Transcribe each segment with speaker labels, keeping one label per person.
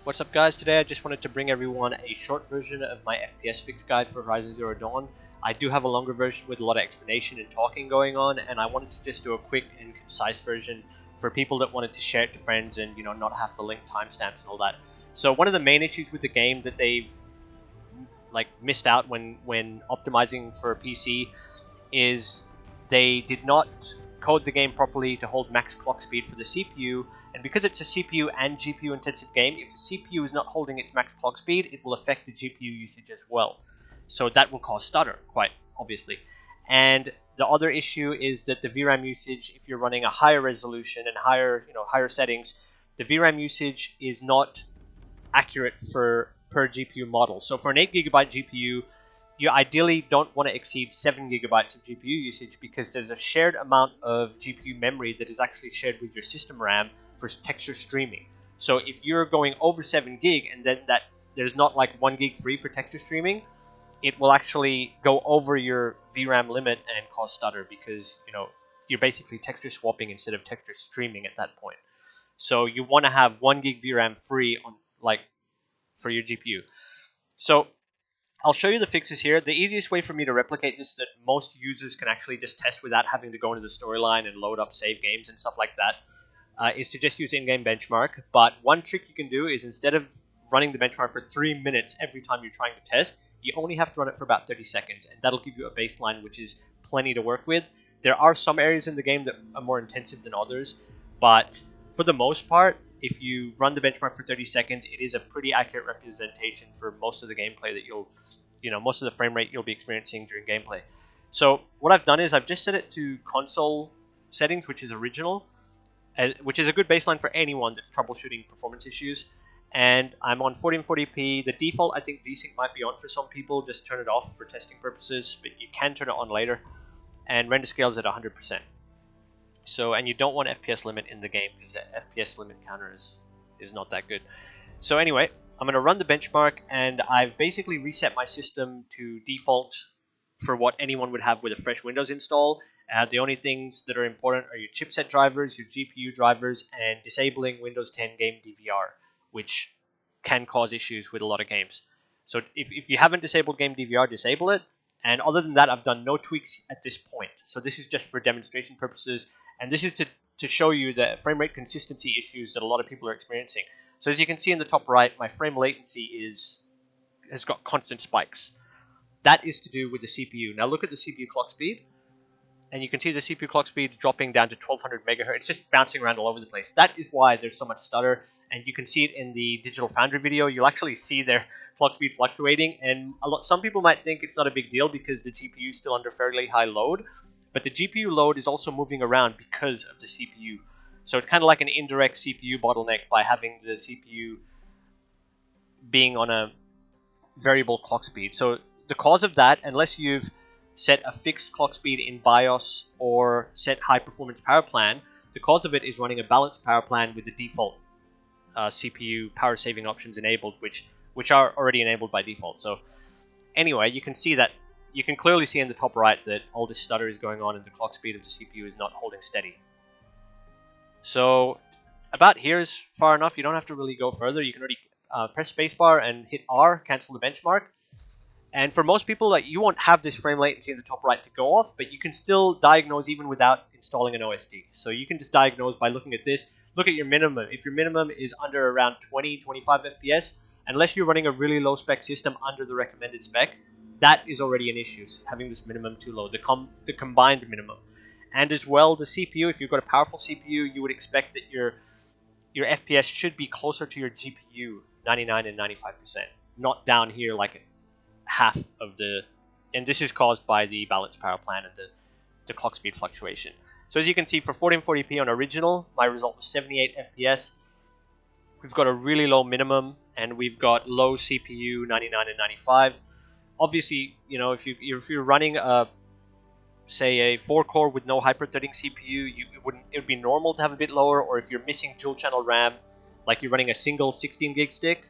Speaker 1: What's up guys, today I just wanted to bring everyone a short version of my FPS fix guide for Horizon Zero Dawn. I do have a longer version with a lot of explanation and talking going on, and I wanted to just do a quick and concise version for people that wanted to share it to friends and not have to link timestamps and all that. So one of the main issues with the game that they've missed out when optimizing for a PC is they did not code the game properly to hold max clock speed for the CPU. And because it's a CPU and GPU intensive game, if the CPU is not holding its max clock speed, it will affect the GPU usage as well. So that will cause stutter, quite obviously. And the other issue is that the VRAM usage, if you're running a higher resolution and higher settings, the VRAM usage is not accurate per GPU model. So for an 8GB GPU, you ideally don't want to exceed 7GB of GPU usage because there's a shared amount of GPU memory that is actually shared with your system RAM for texture streaming. So if you're going over 7 gig and then there's not like 1 gig free for texture streaming, it will actually go over your VRAM limit and cause stutter because you're basically texture swapping instead of texture streaming at that point. So you want to have 1 gig VRAM free on for your GPU. So I'll show you the fixes here. The easiest way for me to replicate this that most users can actually just test without having to go into the storyline and load up save games and stuff like that is to just use in-game benchmark. But one trick you can do is instead of running the benchmark for 3 minutes every time you're trying to test, you only have to run it for about 30 seconds, and that'll give you a baseline which is plenty to work with. There are some areas in the game that are more intensive than others, but for the most part, if you run the benchmark for 30 seconds, it is a pretty accurate representation for most of the gameplay that most of the frame rate you'll be experiencing during gameplay. So what I've done is I've just set it to console settings, which is original, which is a good baseline for anyone that's troubleshooting performance issues. And I'm on 1440p. The default, I think VSync might be on for some people. Just turn it off for testing purposes, but you can turn it on later. And render scale is at 100%. So, and you don't want FPS limit in the game because the FPS limit counter is not that good. So anyway, I'm going to run the benchmark, and I've basically reset my system to default for what anyone would have with a fresh Windows install. The only things that are important are your chipset drivers, your GPU drivers, and disabling Windows 10 game DVR, which can cause issues with a lot of games. So if you haven't disabled game DVR, disable it. And other than that, I've done no tweaks at this point. So this is just for demonstration purposes, and this is to show you the frame rate consistency issues that a lot of people are experiencing. So as you can see in the top right, my frame latency has got constant spikes. That is to do with the CPU. Now look at the CPU clock speed, and you can see the CPU clock speed dropping down to 1200 megahertz. It's just bouncing around all over the place. That is why there's so much stutter, and you can see it in the Digital Foundry video. You'll actually see their clock speed fluctuating, and some people might think it's not a big deal because the GPU is still under fairly high load, but the GPU load is also moving around because of the CPU. So it's kind of like an indirect CPU bottleneck by having the CPU being on a variable clock speed. So the cause of that, unless you've set a fixed clock speed in BIOS or set high performance power plan, the cause of it is running a balanced power plan with the default CPU power saving options enabled, which are already enabled by default. So anyway, you can clearly see in the top right that all this stutter is going on and the clock speed of the CPU is not holding steady. So about here is far enough. You don't have to really go further. You can already press spacebar and hit R, cancel the benchmark. And for most people, you won't have this frame latency in the top right to go off, but you can still diagnose even without installing an OSD. So you can just diagnose by looking at this. Look at your minimum. If your minimum is under around 20-25 FPS, unless you're running a really low spec system under the recommended spec, that is already an issue, having this minimum too low, the combined minimum. And as well, the CPU, if you've got a powerful CPU, you would expect that your FPS should be closer to your GPU, 99 and 95%, not down here like half of the, and this is caused by the balanced power plan and the clock speed fluctuation. So as you can see, for 1440p on original, my result was 78 FPS. We've got a really low minimum, and we've got low CPU, 99 and 95. Obviously, if you're running say a 4-core with no hyper-threading CPU, it would be normal to have a bit lower. Or if you're missing dual channel RAM, like you're running a single 16 gig stick,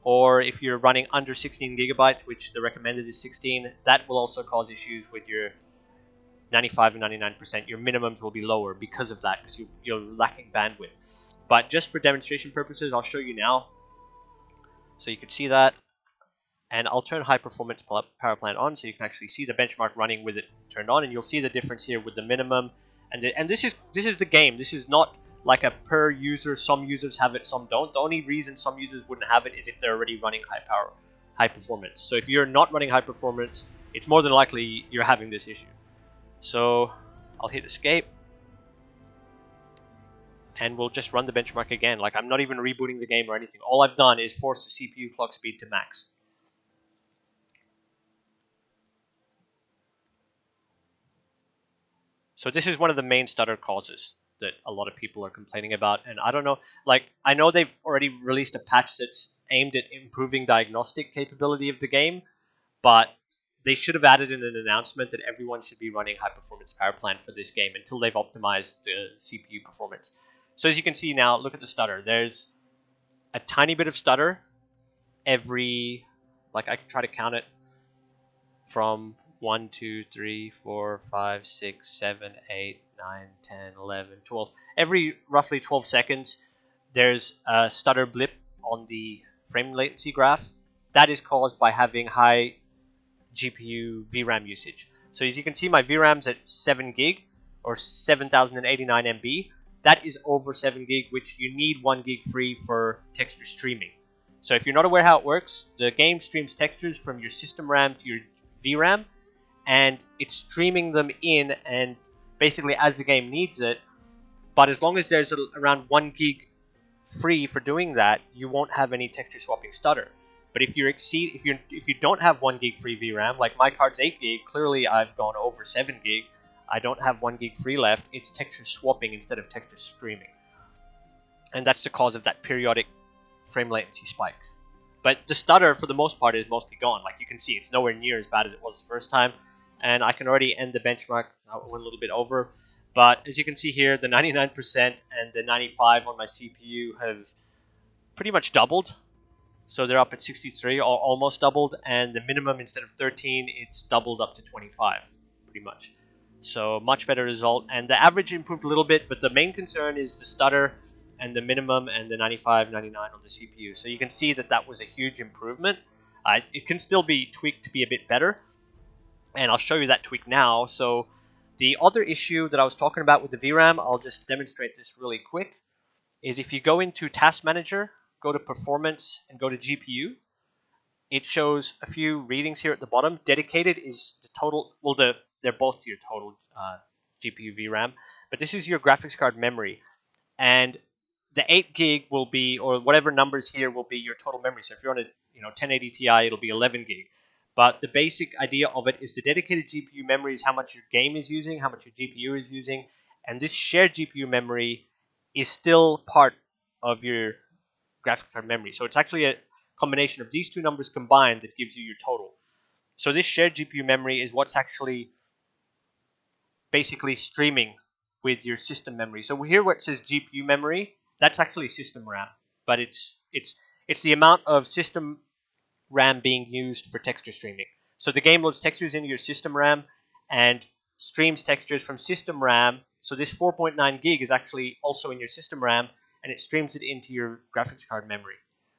Speaker 1: or if you're running under 16 gigabytes, which the recommended is 16, that will also cause issues with your 95 and 99%. Your minimums will be lower because of that, because you're lacking bandwidth. But just for demonstration purposes, I'll show you now. So you can see that, and I'll turn high performance power plant on so you can actually see the benchmark running with it turned on, and you'll see the difference here with the minimum. And this is the game. This is not like a per user. Some users have it, some don't. The only reason some users wouldn't have it is if they're already running high performance. So if you're not running high performance, it's more than likely you're having this issue. So I'll hit escape, and we'll just run the benchmark again. Like, I'm not even rebooting the game or anything. All I've done is force the CPU clock speed to max. So this is one of the main stutter causes that a lot of people are complaining about. And I don't know, like, I know they've already released a patch that's aimed at improving diagnostic capability of the game, but they should have added in an announcement that everyone should be running high performance power plant for this game until they've optimized the CPU performance. So as you can see now, look at the stutter. There's a tiny bit of stutter every, like, I can try to count it from 1, 2, 3, 4, 5, 6, 7, 8, 9, 10, 11, 12. Every roughly 12 seconds, there's a stutter blip on the frame latency graph. That is caused by having high GPU VRAM usage. So as you can see, my VRAM's at 7 gig or 7089 MB. That is over 7 gig, which you need 1 gig free for texture streaming. So if you're not aware how it works, the game streams textures from your system RAM to your VRAM, and it's streaming them in, and basically as the game needs it. But as long as there's around 1 gig free for doing that, you won't have any texture swapping stutter. But if you don't have 1 gig free VRAM, like my card's 8 gig, clearly I've gone over 7 gig. I don't have 1 gig free left. It's texture swapping instead of texture streaming, and that's the cause of that periodic frame latency spike. But the stutter, for the most part, is mostly gone. Like you can see, it's nowhere near as bad as it was the first time. And I can already end the benchmark. I went a little bit over. But as you can see here, the 99% and the 95 on my CPU have pretty much doubled. So they're up at 63, or almost doubled. And the minimum, instead of 13, it's doubled up to 25, pretty much. So much better result. And the average improved a little bit, but the main concern is the stutter and the minimum and the 95, 99 on the CPU. So you can see that that was a huge improvement. It can still be tweaked to be a bit better, and I'll show you that tweak now. So the other issue that I was talking about with the VRAM, I'll just demonstrate this really quick, is if you go into Task Manager, go to Performance, and go to GPU, it shows a few readings here at the bottom. Dedicated is the total, well, they're both your total GPU VRAM, but this is your graphics card memory. And the 8 gig will be, or whatever numbers here will be your total memory. So if you're on a 1080 Ti, it'll be 11 gig. But the basic idea of it is the dedicated GPU memory is how much your game is using, how much your GPU is using, and this shared GPU memory is still part of your graphics card memory. So it's actually a combination of these two numbers combined that gives you your total. So this shared GPU memory is what's actually basically streaming with your system memory. So here where it says GPU memory, that's actually system RAM, but it's the amount of system RAM being used for texture streaming. So the game loads textures into your system RAM and streams textures from system RAM. So this 4.9 gig is actually also in your system RAM, and it streams it into your graphics card memory.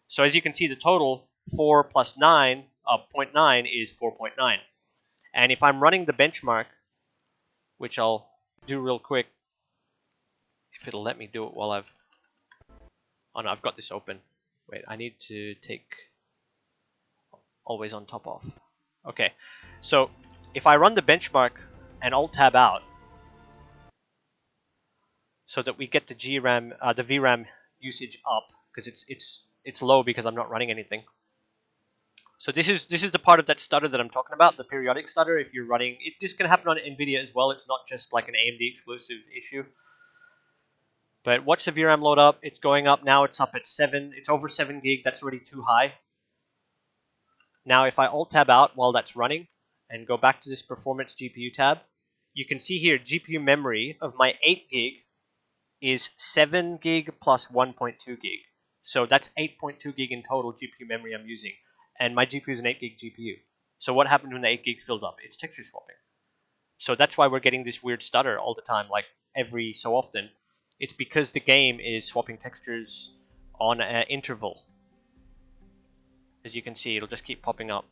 Speaker 1: So as you can see, the total 4 plus 9, 0.9 is 4.9. And if I'm running the benchmark, which I'll do real quick, if it'll let me do it while oh no, I've got this open. Wait, I need to take always on top off. Okay, so if I run the benchmark and Alt Tab out, so that we get the the VRAM usage up, because it's low because I'm not running anything. So this is the part of that stutter that I'm talking about, the periodic stutter. If you're running it, this can happen on NVIDIA as well. It's not just like an AMD exclusive issue. But watch the VRAM load up. It's going up now. It's up at 7. It's over 7 gig. That's already too high. Now, if I Alt Tab out while that's running and go back to this Performance GPU tab, you can see here GPU memory of my 8 gig is 7 gig plus 1.2 gig. So that's 8.2 gig in total GPU memory I'm using. And my GPU is an 8 gig GPU. So what happened when the 8 gigs filled up? It's texture swapping. So that's why we're getting this weird stutter all the time, like every so often. It's because the game is swapping textures on an interval. As you can see, it'll just keep popping up.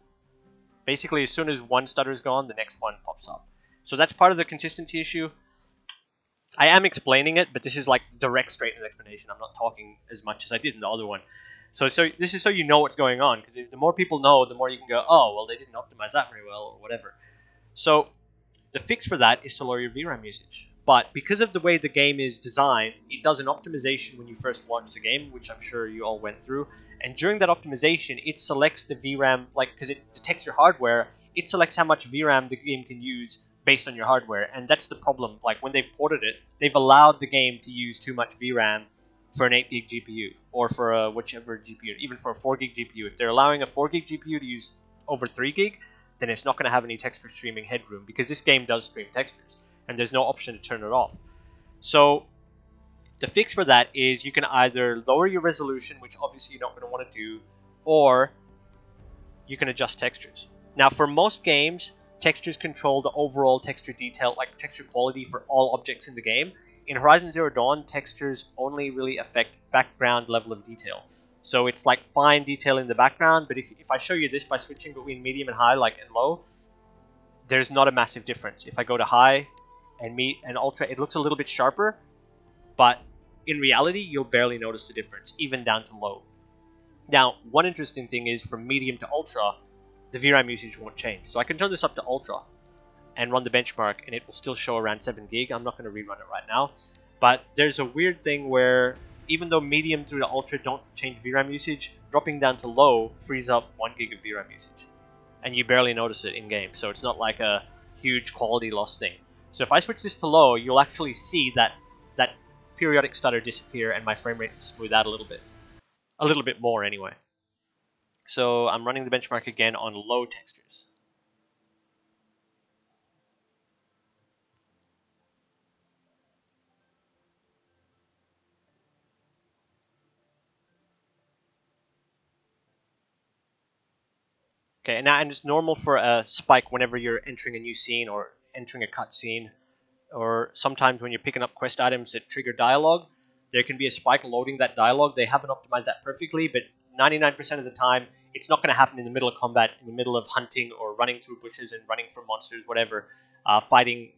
Speaker 1: Basically, as soon as one stutter is gone, the next one pops up. So that's part of the consistency issue. I am explaining it, but this is like direct, straight explanation. I'm not talking as much as I did in the other one. So this is so you know what's going on, because the more people know, the more you can go, oh, well, they didn't optimize that very well, or whatever. So the fix for that is to lower your VRAM usage. But because of the way the game is designed, it does an optimization when you first launch the game, which I'm sure you all went through. And during that optimization, it selects the VRAM, like, because it detects your hardware, it selects how much VRAM the game can use based on your hardware. And that's the problem. Like, when they've ported it, they've allowed the game to use too much VRAM for an 8 gig GPU, or for a whichever GPU, even for a 4 gig GPU. If they're allowing a 4 gig GPU to use over 3 gig, then it's not going to have any texture streaming headroom, because this game does stream textures, and there's no option to turn it off. So the fix for that is you can either lower your resolution, which obviously you're not going to want to do, or you can adjust textures. Now, for most games, textures control the overall texture detail, like texture quality for all objects in the game. In Horizon Zero Dawn, textures only really affect background level of detail. So it's like fine detail in the background, but if I show you this by switching between medium and high, like and low, there's not a massive difference. If I go to high and ultra, it looks a little bit sharper, but in reality, you'll barely notice the difference, even down to low. Now, one interesting thing is from medium to ultra, the VRAM usage won't change. So I can turn this up to ultra and run the benchmark, and it will still show around 7 gig. I'm not going to rerun it right now, but there's a weird thing where even though medium through to ultra don't change VRAM usage, dropping down to low frees up 1 gig of VRAM usage, and you barely notice it in game. So it's not like a huge quality loss thing. So if I switch this to low, you'll actually see that periodic stutter disappear, and my frame rate will smooth out a little bit more anyway. So I'm running the benchmark again on low textures. Okay, and it's normal for a spike whenever you're entering a new scene or entering a cutscene, or sometimes when you're picking up quest items that trigger dialogue, there can be a spike loading that dialogue. They haven't optimized that perfectly, but 99% of the time, it's not going to happen in the middle of combat, in the middle of hunting or running through bushes and running from monsters, whatever, fighting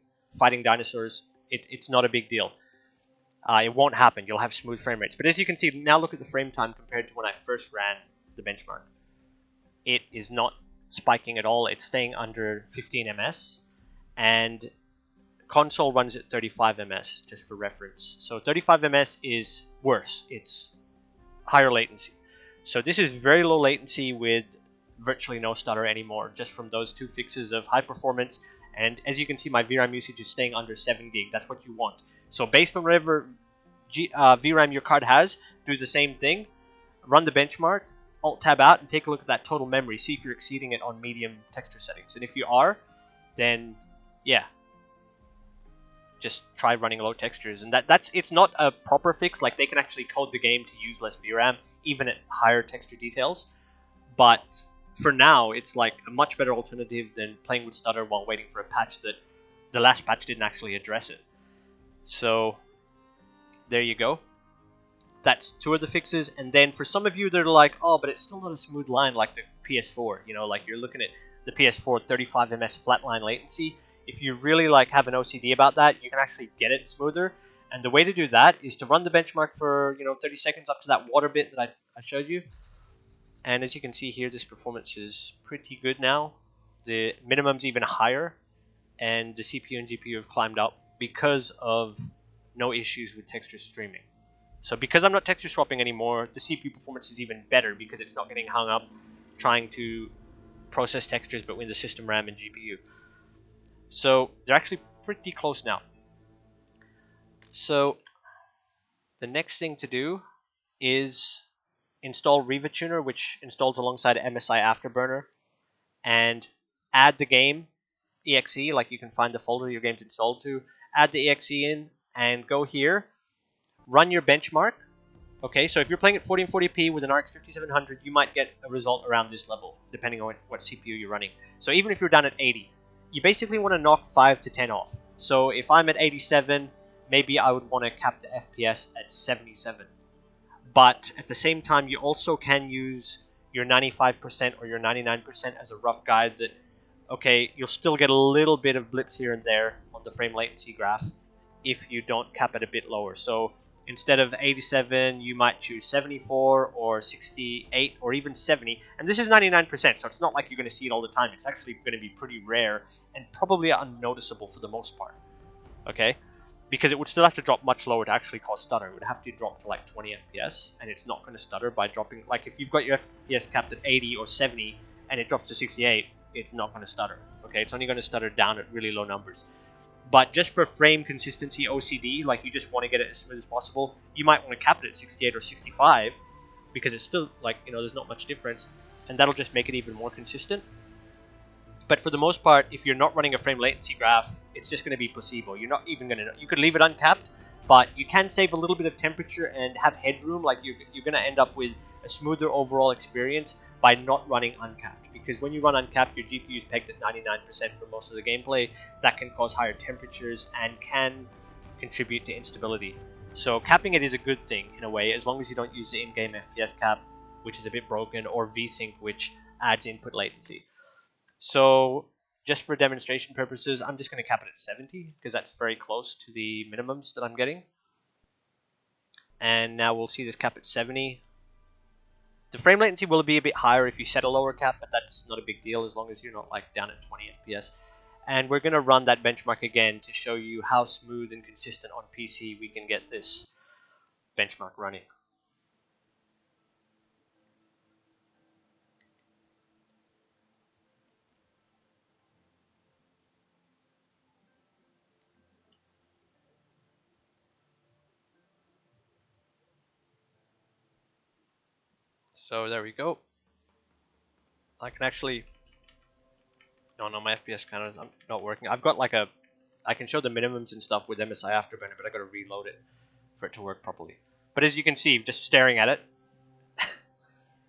Speaker 1: dinosaurs. It's not a big deal. It won't happen. You'll have smooth frame rates. But as you can see, now look at the frame time compared to when I first ran the benchmark. It is not spiking at all. It's staying under 15 ms, and console runs at 35 ms, just for reference. So 35 ms is worse. It's higher latency. So this is very low latency with virtually no stutter anymore, just from those two fixes of high performance. And as you can see, my VRAM usage is staying under 7 gig. That's what you want. So based on whatever VRAM your card has, do the same thing. Run the benchmark, Alt-Tab out, and take a look at that total memory. See if you're exceeding it on medium texture settings. And if you are, then yeah, just try running low textures. And it's not a proper fix. Like, they can actually code the game to use less VRAM, even at higher texture details. But for now, it's like a much better alternative than playing with stutter while waiting for a patch that the last patch didn't actually address it. So there you go. That's two of the fixes. And then for some of you that are like, oh, but it's still not a smooth line like the PS4. You know, like you're looking at the PS4 35 ms flatline latency. If you really like have an OCD about that, you can actually get it smoother. And the way to do that is to run the benchmark for 30 seconds up to that water bit that I showed you. And as you can see here, this performance is pretty good now. The minimum's even higher, and the CPU and GPU have climbed up because of no issues with texture streaming. So because I'm not texture swapping anymore, the CPU performance is even better because it's not getting hung up trying to process textures between the system RAM and GPU. So they're actually pretty close now. So the next thing to do is install Riva Tuner, which installs alongside MSI Afterburner, and add the game exe. Like, you can find the folder your game's installed to, add the exe in, and go here, run your benchmark. Okay, so if you're playing at 1440p with an RX 5700, you might get a result around this level, depending on what CPU you're running. So even if you're down at 80, you basically want to knock 5 to 10 off. So if I'm at 87, maybe I would want to cap the FPS at 77. But at the same time, you also can use your 95% or your 99% as a rough guide that, okay, you'll still get a little bit of blips here and there on the frame latency graph if you don't cap it a bit lower. So instead of 87, you might choose 74 or 68 or even 70. And this is 99%, so it's not like you're going to see it all the time. It's actually going to be pretty rare and probably unnoticeable for the most part. Okay? Because it would still have to drop much lower to actually cause stutter. It would have to drop to like 20 FPS, and it's not going to stutter by dropping. Like if you've got your FPS capped at 80 or 70 and it drops to 68, it's not going to stutter. Okay, it's only going to stutter down at really low numbers. But just for frame consistency OCD, like you just want to get it as smooth as possible, you might want to cap it at 68 or 65 because it's still like, you know, there's not much difference, and that'll just make it even more consistent. But for the most part, if you're not running a frame latency graph, it's just going to be placebo. You're not even going to know. You could leave it uncapped, but you can save a little bit of temperature and have headroom. Like you're going to end up with a smoother overall experience by not running uncapped. Because when you run uncapped, your GPU is pegged at 99% for most of the gameplay. That can cause higher temperatures and can contribute to instability. So capping it is a good thing in a way, as long as you don't use the in-game FPS cap, which is a bit broken, or VSync, which adds input latency. So just for demonstration purposes, I'm just going to cap it at 70 because that's very close to the minimums that I'm getting. And now we'll see this cap at 70. The frame latency will be a bit higher if you set a lower cap, but that's not a big deal as long as you're not like down at 20 FPS. And we're going to run that benchmark again to show you how smooth and consistent on PC we can get this benchmark running. So there we go. I can actually... No, my FPS counter is not working. I've got like I can show the minimums and stuff with MSI Afterburner, but I got to reload it for it to work properly. But as you can see, just staring at it,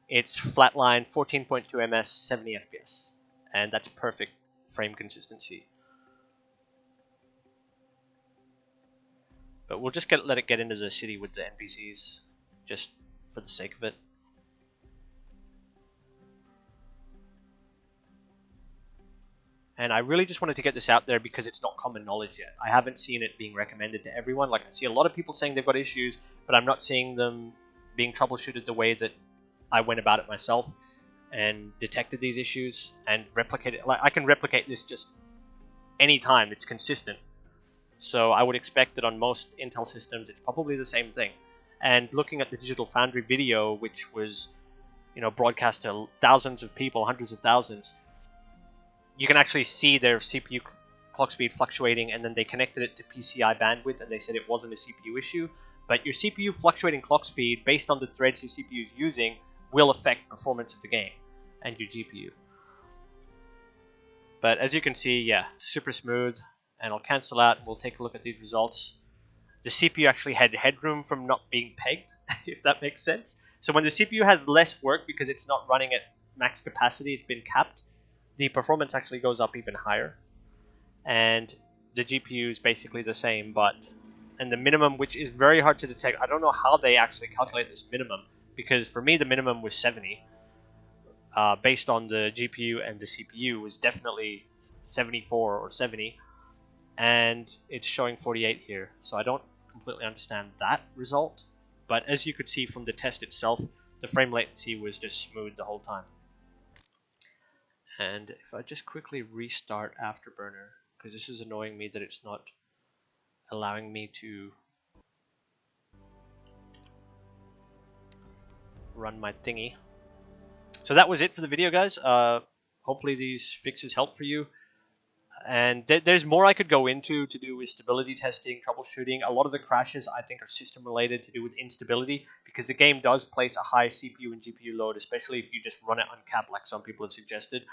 Speaker 1: it's flatline 14.2 ms, 70 FPS, and that's perfect frame consistency. But we'll just let it get into the city with the NPCs, just for the sake of it. And I really just wanted to get this out there because it's not common knowledge yet. I haven't seen it being recommended to everyone. Like I see a lot of people saying they've got issues, but I'm not seeing them being troubleshooted the way that I went about it myself and detected these issues and replicated it. Like I can replicate this just anytime. It's consistent. So I would expect that on most Intel systems, it's probably the same thing. And looking at the Digital Foundry video, which was, you know, broadcast to thousands of people, hundreds of thousands, you can actually see their CPU clock speed fluctuating, and then they connected it to PCI bandwidth, and they said it wasn't a CPU issue. But your CPU fluctuating clock speed, based on the threads your CPU is using, will affect performance of the game and your GPU. But as you can see, yeah, super smooth. And I'll cancel out, and we'll take a look at these results. The CPU actually had headroom from not being pegged, if that makes sense. So when the CPU has less work because it's not running at max capacity, it's been capped, the performance actually goes up even higher. And the GPU is basically the same, and the minimum, which is very hard to detect. I don't know how they actually calculate this minimum, because for me the minimum was 70. Based on the GPU and the CPU was definitely 74 or 70. And it's showing 48 here, so I don't completely understand that result. But as you could see from the test itself, the frame latency was just smooth the whole time. And if I just quickly restart Afterburner, because this is annoying me that it's not allowing me to run my thingy. So that was it for the video, guys. Hopefully these fixes help for you. And there's more I could go into to do with stability testing, troubleshooting. A lot of the crashes I think are system related, to do with instability, because the game does place a high CPU and GPU load, especially if you just run it uncapped like some people have suggested.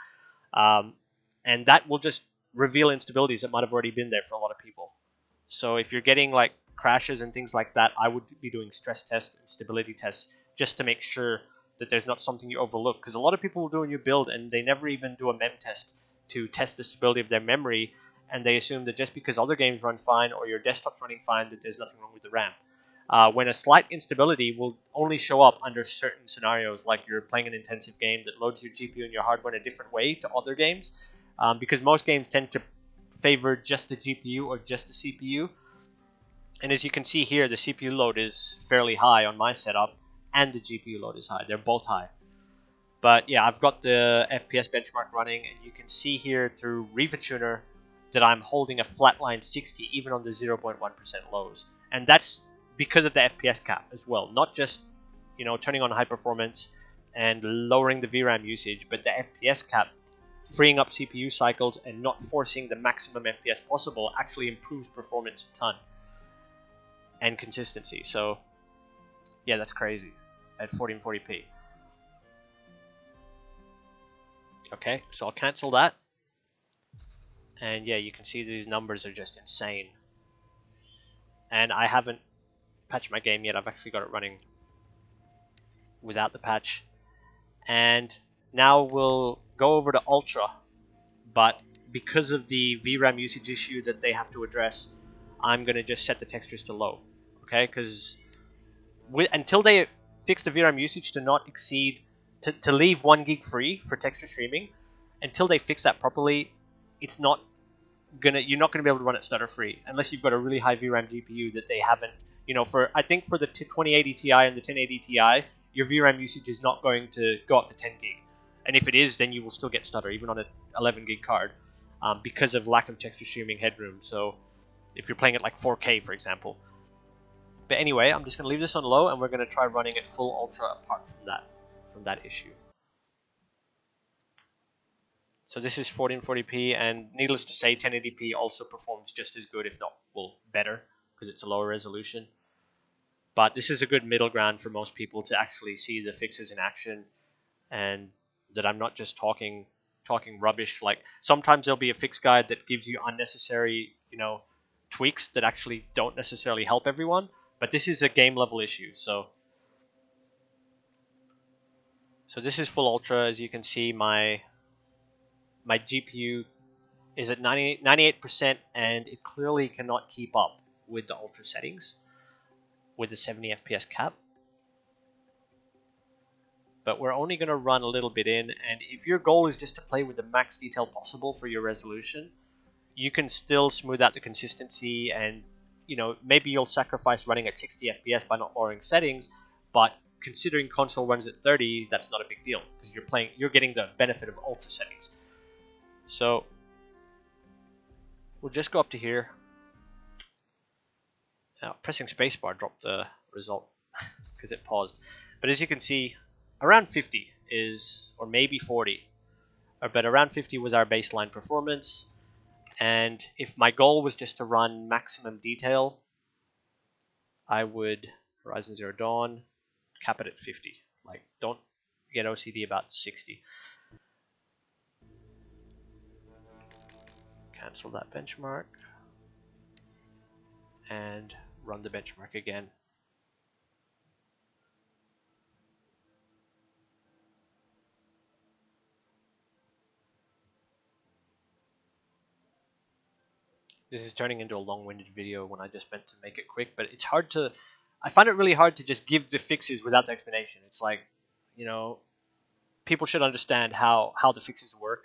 Speaker 1: And that will just reveal instabilities that might have already been there for a lot of people. So if you're getting like crashes and things like that, I would be doing stress tests and stability tests just to make sure that there's not something you overlook. Because a lot of people will do a new build and they never even do a mem test to test the stability of their memory, and they assume that just because other games run fine or your desktop's running fine, that there's nothing wrong with the RAM. when a slight instability will only show up under certain scenarios, like you're playing an intensive game that loads your GPU and your hardware in a different way to other games, because most games tend to favor just the GPU or just the CPU. And as you can see here, the CPU load is fairly high on my setup, and the GPU load is high. They're both high. But yeah, I've got the FPS benchmark running, and you can see here through RivaTuner that I'm holding a flatline 60 even on the 0.1% lows. And that's because of the FPS cap as well. Not just, turning on high performance and lowering the VRAM usage, but the FPS cap, freeing up CPU cycles and not forcing the maximum FPS possible, actually improves performance a ton and consistency. So yeah, that's crazy at 1440p. Okay, so I'll cancel that. And yeah, you can see these numbers are just insane. And I haven't patched my game yet. I've actually got it running without the patch. And now we'll go over to Ultra. But because of the VRAM usage issue that they have to address, I'm going to just set the textures to low. Okay, because until they fix the VRAM usage to not exceed, to leave 1 gig free for texture streaming, until they fix that properly, you're not gonna be able to run it stutter free unless you've got a really high VRAM GPU that they haven't. I think for the 2080 Ti and the 1080 Ti, your VRAM usage is not going to go up to 10 gig, and if it is, then you will still get stutter even on an 11 gig card, because of lack of texture streaming headroom. So if you're playing at like 4K, for example. But anyway, I'm just going to leave this on low, and we're going to try running it full ultra apart from that issue. So this is 1440p, and needless to say, 1080p also performs just as good, if not, well, better, because it's a lower resolution. But this is a good middle ground for most people to actually see the fixes in action, and that I'm not just talking rubbish. Like, sometimes there'll be a fix guide that gives you unnecessary, tweaks that actually don't necessarily help everyone. But this is a game level issue, so this is full ultra. As you can see, my GPU is at 98%, and it clearly cannot keep up with the ultra settings with the 70 FPS cap. But we're only going to run a little bit in, and if your goal is just to play with the max detail possible for your resolution, you can still smooth out the consistency, and maybe you'll sacrifice running at 60 FPS by not lowering settings, but considering console runs at 30, that's not a big deal, because you're getting the benefit of ultra settings. So we'll just go up to here. Now, pressing spacebar dropped the result because it paused. But as you can see, around 50 is, or maybe 40, but around 50 was our baseline performance. And if my goal was just to run maximum detail, I would Horizon Zero Dawn, cap it at 50. Like, don't get OCD about 60. Cancel that benchmark and run the benchmark again. This is turning into a long-winded video when I just meant to make it quick, but it's hard to... I find it really hard to just give the fixes without the explanation. It's like, people should understand how the fixes work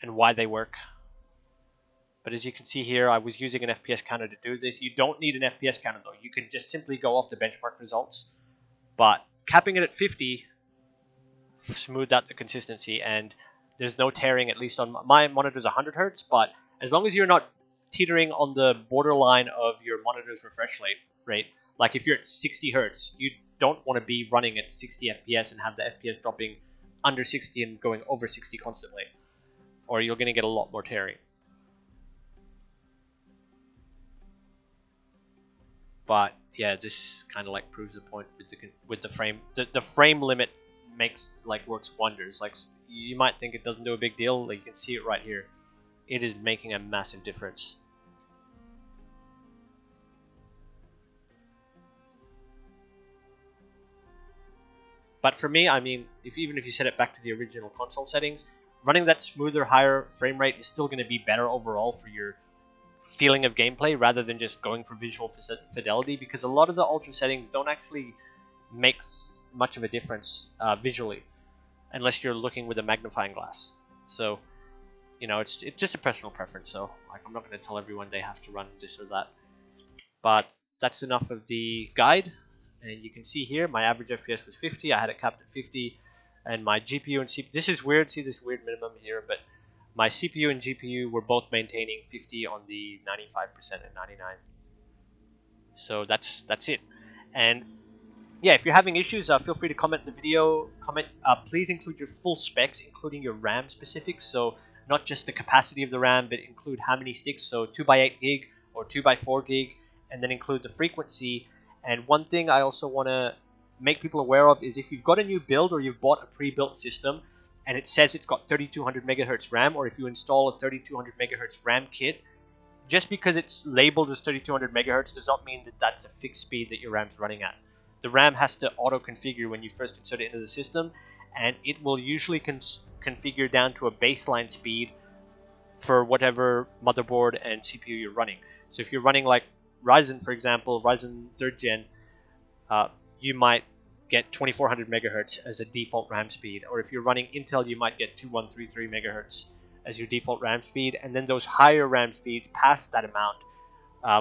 Speaker 1: and why they work. But as you can see here, I was using an FPS counter to do this. You don't need an FPS counter though. You can just simply go off the benchmark results. But capping it at 50 smoothed out the consistency, and there's no tearing, at least on my monitor's 100 Hz, but as long as you're not teetering on the borderline of your monitor's refresh rate, like if you're at 60 Hz, you don't want to be running at 60 FPS and have the FPS dropping under 60 and going over 60 constantly, or you're going to get a lot more tearing. But yeah, this kind of like proves the point with the frame. The frame limit works wonders. Like, you might think it doesn't do a big deal. Like, you can see it right here. It is making a massive difference. But for me, I mean, even if you set it back to the original console settings, running that smoother, higher frame rate is still going to be better overall for your feeling of gameplay rather than just going for visual fidelity, because a lot of the ultra settings don't actually make much of a difference visually unless you're looking with a magnifying glass. So, you know, it's just a personal preference. So, like, I'm not going to tell everyone they have to run this or that. But that's enough of the guide. And you can see here, my average FPS was 50. I had it capped at 50. And my GPU and CPU, this is weird, see this weird minimum here, but my CPU and GPU were both maintaining 50 on the 95% and 99. So that's it. And yeah, if you're having issues, feel free to comment in the video. Please include your full specs, including your RAM specifics. So not just the capacity of the RAM, but include how many sticks. So 2x8 gig or 2x4 gig, and then include the frequency. And one thing I also want to make people aware of is if you've got a new build or you've bought a pre-built system and it says it's got 3200 megahertz RAM, or if you install a 3200 megahertz RAM kit, just because it's labeled as 3200 megahertz does not mean that that's a fixed speed that your RAM's running at. The RAM has to auto-configure when you first insert it into the system, and it will usually configure down to a baseline speed for whatever motherboard and CPU you're running. So if you're running like Ryzen, for example, Ryzen 3rd Gen, you might get 2400 megahertz as a default RAM speed, or if you're running Intel, you might get 2133 megahertz as your default RAM speed, and then those higher RAM speeds past that amount,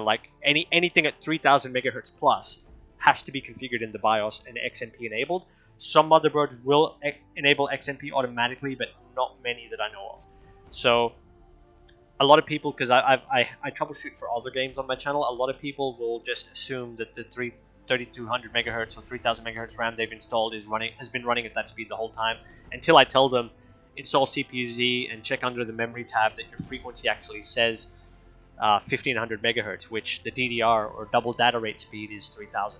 Speaker 1: like anything at 3000 megahertz plus, has to be configured in the BIOS and XMP enabled. Some motherboards will enable XMP automatically, but not many that I know of. So a lot of people, because I troubleshoot for other games on my channel, a lot of people will just assume that the 3200 megahertz or 3000 megahertz RAM they've installed has been running at that speed the whole time, until I tell them install CPU-Z and check under the memory tab that your frequency actually says 1500 megahertz, which the DDR or double data rate speed is 3000.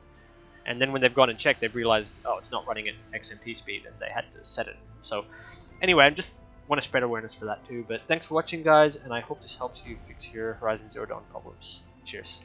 Speaker 1: And then when they've gone and checked, they've realized, oh, it's not running at XMP speed, and they had to set it. So anyway, I just want to spread awareness for that too. But thanks for watching, guys, and I hope this helps you fix your Horizon Zero Dawn problems. Cheers.